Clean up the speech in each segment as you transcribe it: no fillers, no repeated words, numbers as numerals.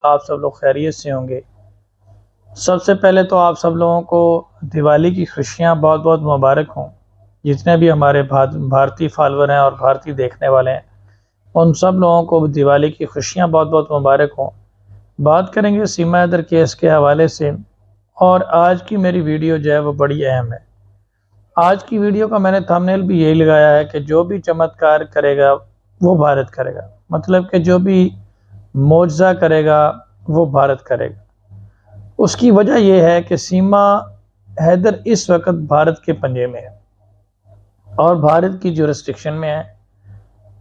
आप सब लोग खैरियत से होंगे। सबसे पहले तो आप सब लोगों को दिवाली की खुशियाँ बहुत बहुत मुबारक हों। जितने भी हमारे भारतीय फॉलोअर हैं और भारतीय देखने वाले हैं, उन सब लोगों को दिवाली की खुशियाँ बहुत बहुत मुबारक हों। बात करेंगे सीमा हैदर केस के हवाले से, और आज की मेरी वीडियो जो है वो बड़ी अहम है। आज की वीडियो का मैंने थंबनेल भी यही लगाया है कि जो भी चमत्कार करेगा वो भारत करेगा, मतलब कि जो भी मोजा करेगा वो भारत करेगा। उसकी वजह यह है कि सीमा हैदर इस वक्त भारत के पंजे में है और भारत की जुरिस्डिक्शन में है,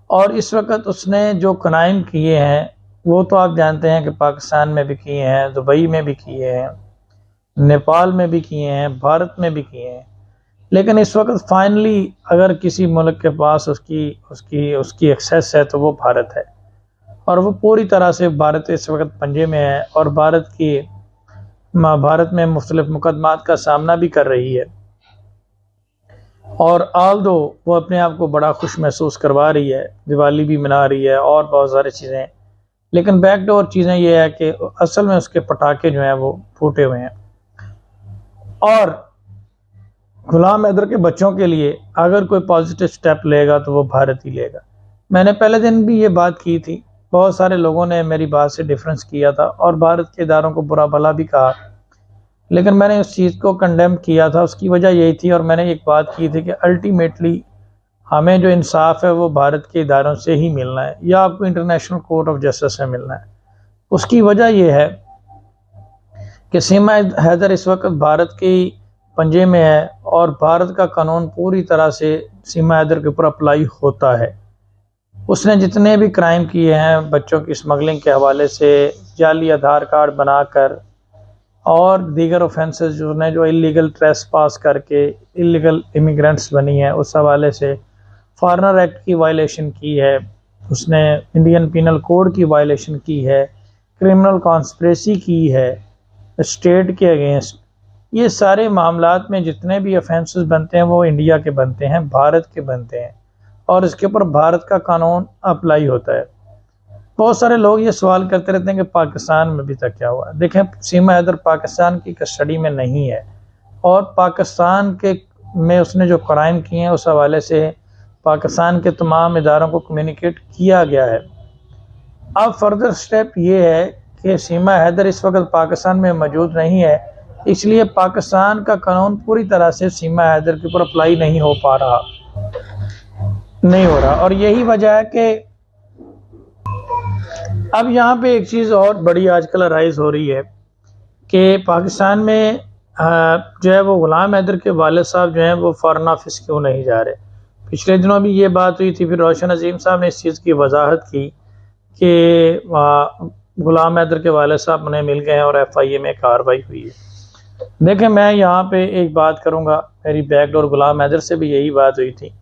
और इस वक्त उसने जो क्राइम किए हैं वो तो आप जानते हैं कि पाकिस्तान में भी किए हैं, दुबई में भी किए हैं, नेपाल में भी किए हैं, भारत में भी किए हैं। लेकिन इस वक्त फाइनली अगर किसी मुल्क के पास उसकी उसकी उसकी एक्सेस है तो वो भारत है, और वो पूरी तरह से भारत इस वक्त पंजे में है और भारत में मुख्तलिफ मुकदमात का सामना भी कर रही है। और आल दो वो अपने आप को बड़ा खुश महसूस करवा रही है, दिवाली भी मना रही है और बहुत सारी चीज़ें, लेकिन बैकडोर चीज़ें ये है कि असल में उसके पटाखे जो हैं वो फूटे हुए हैं। और गुलाम हैदर के बच्चों के लिए अगर कोई पॉजिटिव स्टेप लेगा तो वो भारत ही लेगा। मैंने पहले दिन भी ये बात की थी, बहुत सारे लोगों ने मेरी बात से डिफरेंस किया था और भारत के इदारों को बुरा भला भी कहा, लेकिन मैंने उस चीज़ को कंडेम किया था। उसकी वजह यही थी, और मैंने एक बात की थी कि अल्टीमेटली हमें जो इंसाफ है वो भारत के इदारों से ही मिलना है या आपको इंटरनेशनल कोर्ट ऑफ जस्टिस से मिलना है। उसकी वजह यह है कि सीमा हैदर इस वक्त भारत के पंजे में है और भारत का कानून पूरी तरह से सीमा हैदर के ऊपर अप्लाई होता है। उसने जितने भी क्राइम किए हैं बच्चों की स्मगलिंग के हवाले से, जाली आधार कार्ड बनाकर और दीगर ऑफेंसेस जो इलीगल ट्रेस पास करके इलीगल इमिग्रेंट्स बनी है, उस हवाले से फॉरेनर एक्ट की वायलेशन की है, उसने इंडियन पिनल कोड की वायलेशन की है, क्रिमिनल कॉन्स्पिरेसी की है स्टेट के अगेंस्ट। ये सारे मामलात में जितने भी ऑफेंसेस बनते हैं वो इंडिया के बनते हैं, भारत के बनते हैं, और इसके ऊपर भारत का कानून अप्लाई होता है। बहुत सारे लोग ये सवाल करते रहते हैं कि पाकिस्तान में अभी तक क्या हुआ। देखें, सीमा हैदर पाकिस्तान की कस्टडी में नहीं है और पाकिस्तान के में उसने जो क्राइम किए हैं उस हवाले से पाकिस्तान के तमाम इदारों को कम्युनिकेट किया गया है। अब फर्दर स्टेप ये है कि सीमा हैदर इस वक्त पाकिस्तान में मौजूद नहीं है, इसलिए पाकिस्तान का कानून पूरी तरह से सीमा हैदर के ऊपर अप्लाई नहीं हो रहा। और यही वजह है कि अब यहाँ पे एक चीज़ और बड़ी आजकल राइज हो रही है कि पाकिस्तान में जो है वो गुलाम हैदर के वालिद साहब जो हैं वो फॉरेन ऑफिस क्यों नहीं जा रहे। पिछले दिनों भी ये बात हुई थी, फिर रोशन अजीम साहब ने इस चीज़ की वजाहत की कि गुलाम हैदर के वालिद साहब उन्हें मिल गए हैं और FIA में कार्रवाई हुई है। देखें, मैं यहाँ पे एक बात करूँगा, मेरी बैकडोर गुलाम हैदर से भी यही बात हुई थी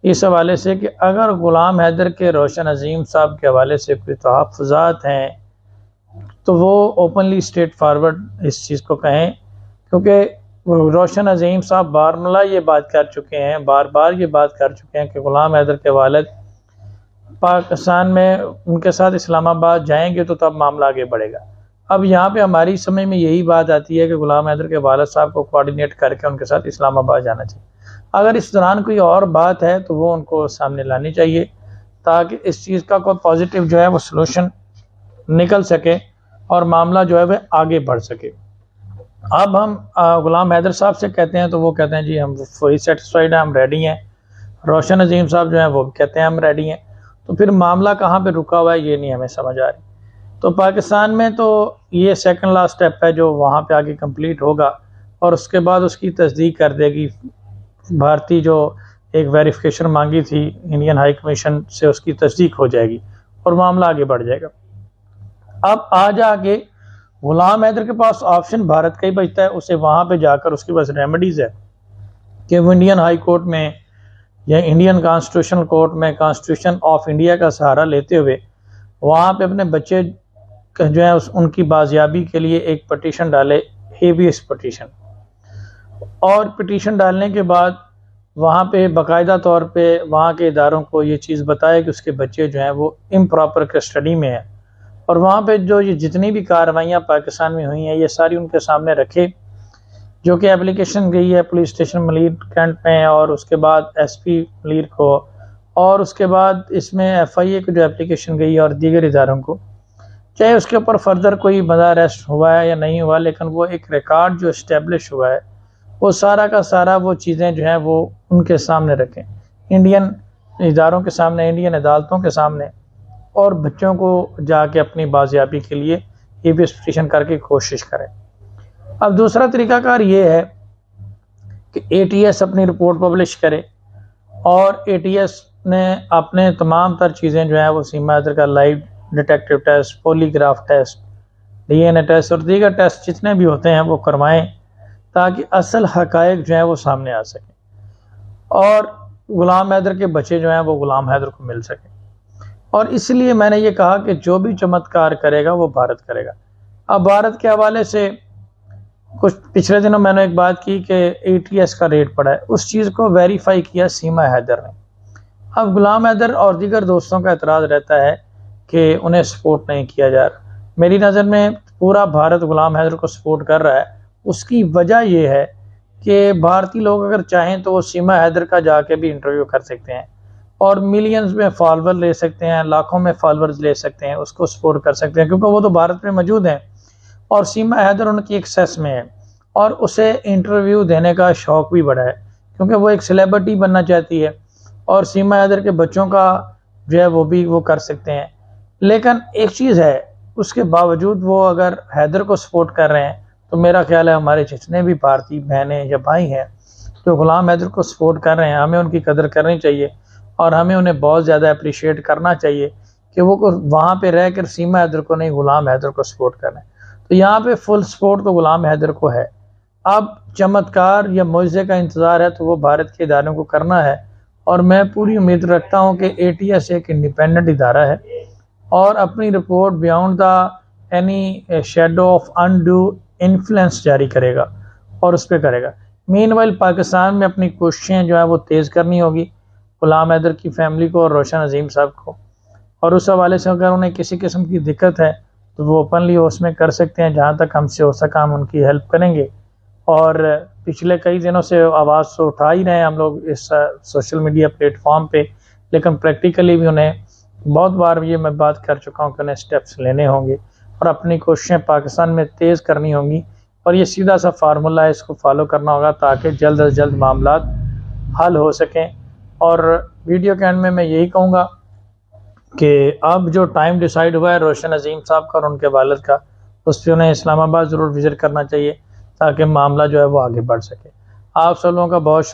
इस हवाले से कि अगर गुलाम हैदर के रोशन अजीम साहब के हवाले से कोई तहफ़्फ़ुज़ात हैं तो वो ओपनली स्ट्रेट फॉरवर्ड इस चीज़ को कहें, क्योंकि रोशन अजीम साहब बारमला ये बात कर चुके हैं, बार बार ये बात कर चुके हैं कि गुलाम हैदर के वालिद पाकिस्तान में उनके साथ इस्लामाबाद जाएंगे तो तब मामला आगे बढ़ेगा। अब यहाँ पे हमारी समझ में यही बात आती है कि गुलाम हैदर के वालिद साहब को कोऑर्डिनेट करके उनके साथ इस्लामाबाद जाना चाहिए। अगर इस दौरान कोई और बात है तो वो उनको सामने लानी चाहिए ताकि इस चीज़ का कोई पॉजिटिव जो है वो सलूशन निकल सके और मामला जो है वह आगे बढ़ सके। अब हम गुलाम हैदर साहब से कहते हैं तो वो कहते हैं जी हम फुली सेटिस्फाइड हैं, हम रेडी हैं। रोशन अजीम साहब जो हैं वो कहते हैं हम रेडी हैं। तो फिर मामला कहाँ पे रुका हुआ है ये नहीं हमें समझ आ रही। तो पाकिस्तान में तो ये सेकंड लास्ट स्टेप है जो वहाँ पे आगे कंप्लीट होगा और उसके बाद उसकी तस्दीक कर देगी भारतीय जो एक वेरिफिकेशन मांगी थी इंडियन हाई कमीशन से, उसकी तस्दीक हो जाएगी और मामला आगे बढ़ जाएगा। अब आ जाके गुलाम हैदर के पास ऑप्शन भारत का ही बचता है, उसे वहाँ पे जाकर उसके पास रेमेडीज़ है कि वो इंडियन हाई कोर्ट में या इंडियन कॉन्स्टिट्यूशनल कोर्ट में कॉन्स्टिट्यूशन ऑफ इंडिया का सहारा लेते हुए वहाँ पे अपने बच्चे जो है उनकी बाजियाबी के लिए एक पटिशन डाले, हेवियस पटिशन। और पिटीशन डालने के बाद वहाँ पे बाकायदा तौर पे वहाँ के इदारों को ये चीज़ बताए कि उसके बच्चे जो हैं वो इम्प्रॉपर कस्टडी में हैं और वहाँ पे जो ये जितनी भी कार्रवाइयाँ पाकिस्तान में हुई हैं ये सारी उनके सामने रखे, जो कि एप्लीकेशन गई है पुलिस स्टेशन मलीर कैंट में और उसके बाद एसपी मलीर को, और उसके बाद इसमें एफआईए को जो एप्लीकेशन गई है और दीगर इदारों को, चाहे उसके ऊपर फर्दर कोई बंदा अरेस्ट हुआ है या नहीं हुआ, लेकिन वो एक रिकॉर्ड जो इस्टेब्लिश हुआ है वो सारा का सारा वो चीज़ें जो हैं वो उनके सामने रखें, इंडियन इदारों के सामने, इंडियन अदालतों के सामने, और बच्चों को जाके अपनी बाजियाबी के लिए ईपीएस पिटीशन करके कोशिश करें। अब दूसरा तरीकाकार ये है कि एटीएस अपनी रिपोर्ट पब्लिश करे और एटीएस ने अपने तमाम तर चीज़ें जो हैं वो सीमा हैदर का lie detector test, polygraph test, DNA test और दीगर टेस्ट जितने भी होते हैं वो करवाएं, ताकि असल हकायक जो है वो सामने आ सकें और गुलाम हैदर के बच्चे जो हैं वो गुलाम हैदर को मिल सकें। और इसलिए मैंने ये कहा कि जो भी चमत्कार करेगा वो भारत करेगा। अब भारत के हवाले से कुछ पिछले दिनों मैंने एक बात की कि एटीएस का रेट पड़ा है, उस चीज़ को वेरीफाई किया सीमा हैदर ने। अब गुलाम हैदर और दीगर दोस्तों का एतराज़ रहता है कि उन्हें सपोर्ट नहीं किया जा रहा। मेरी नज़र में पूरा भारत गुलाम हैदर को सपोर्ट कर रहा है। उसकी वजह यह है कि भारतीय लोग अगर चाहें तो वो सीमा हैदर का जाके भी इंटरव्यू कर सकते हैं और मिलियंस में फॉलोवर ले सकते हैं, लाखों में फॉलोवर्स ले सकते हैं, उसको सपोर्ट कर सकते हैं, क्योंकि वो तो भारत में मौजूद हैं और सीमा हैदर उनकी एक्सेस में है और उसे इंटरव्यू देने का शौक़ भी बड़ा है, क्योंकि वो एक सेलिब्रिटी बनना चाहती है और सीमा हैदर के बच्चों का जो है वो भी वो कर सकते हैं। लेकिन एक चीज़ है, उसके बावजूद वो अगर हैदर को सपोर्ट कर रहे हैं तो मेरा ख्याल है हमारे जितने भी भारतीय बहनें या भाई हैं जो गुलाम हैदर को सपोर्ट कर रहे हैं, हमें उनकी कदर करनी चाहिए और हमें उन्हें बहुत ज़्यादा अप्रिशिएट करना चाहिए कि वो वहाँ पे रह कर सीमा हैदर को नहीं, गुलाम हैदर को सपोर्ट कर रहे हैं। तो यहाँ पे फुल सपोर्ट तो गुलाम हैदर को है। अब चमत्कार या मुआवजे का इंतज़ार है तो वो भारत के इदारों को करना है और मैं पूरी उम्मीद रखता हूँ कि एटीएस एक इंडिपेंडेंट इदारा है और अपनी report beyond the any shadow of undue influence जारी करेगा और उस पर करेगा। मीनवाइल पाकिस्तान में अपनी कोशिशें जो है वो तेज़ करनी होगी गुलाम हैदर की फैमिली को और रोशन अजीम साहब को, और उस हवाले से अगर उन्हें किसी किस्म की दिक्कत है तो वो ओपनली उसमें कर सकते हैं। जहाँ तक हमसे हो सका हम उनकी हेल्प करेंगे और पिछले कई दिनों से आवाज़ तो उठा ही रहे हैं हम लोग इस सोशल मीडिया प्लेटफॉर्म पे, लेकिन प्रैक्टिकली भी उन्हें बहुत बार ये मैं बात कर चुका हूँ कि उन्हें स्टेप्स लेने होंगे और अपनी कोशिशें पाकिस्तान में तेज़ करनी होंगी और ये सीधा सा फार्मूला है, इसको फॉलो करना होगा ताकि जल्द अज जल्द मामला हल हो सकें। और वीडियो के एंड में मैं यही कहूँगा कि अब जो टाइम डिसाइड हुआ है रोशन अजीम साहब का और उनके वालिद का, उस पर उन्हें इस्लामाबाद ज़रूर विज़िट करना चाहिए ताकि मामला जो है वो आगे बढ़ सके। आप सब लोगों का बहुत